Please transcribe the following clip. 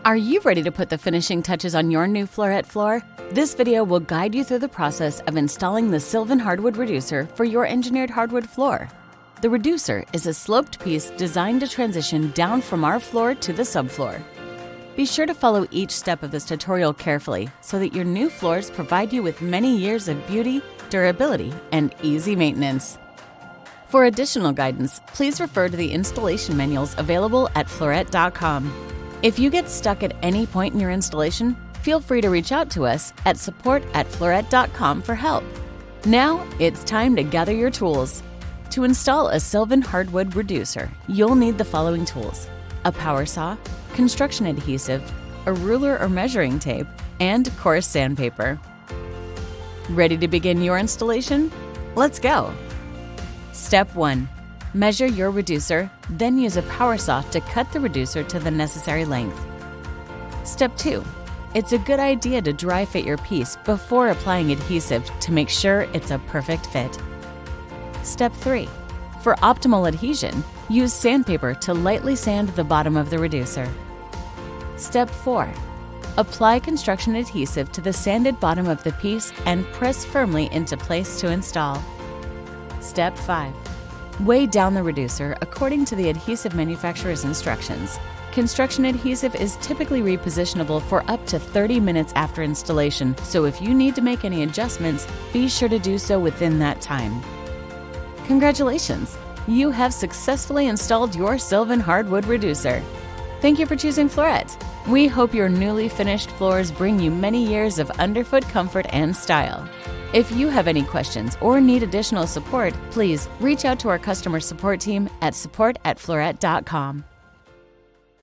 Are you ready to put the finishing touches on your new Floret floor? This video will guide you through the process of installing the Sylvan Hardwood Reducer for your engineered hardwood floor. The reducer is a sloped piece designed to transition down from our floor to the subfloor. Be sure to follow each step of this tutorial carefully so that your new floors provide you with many years of beauty, durability, and easy maintenance. For additional guidance, please refer to the installation manuals available at floret.com. If you get stuck at any point in your installation, feel free to reach out to us at support@floret.com for help. Now, it's time to gather your tools. To install a Sylvan Hardwood Reducer, you'll need the following tools: a power saw, construction adhesive, a ruler or measuring tape, and coarse sandpaper. Ready to begin your installation? Let's go! Step 1. Measure your reducer, then use a power saw to cut the reducer to the necessary length. Step 2. It's a good idea to dry fit your piece before applying adhesive to make sure it's a perfect fit. Step 3. For optimal adhesion, use sandpaper to lightly sand the bottom of the reducer. Step 4. Apply construction adhesive to the sanded bottom of the piece and press firmly into place to install. Step 5. Weigh down the reducer according to the adhesive manufacturer's instructions. Construction adhesive is typically repositionable for up to 30 minutes after installation, so if you need to make any adjustments, be sure to do so within that time. Congratulations! You have successfully installed your Sylvan Hardwood Reducer. Thank you for choosing Floret. We hope your newly finished floors bring you many years of underfoot comfort and style. If you have any questions or need additional support, please reach out to our customer support team at support@floret.com.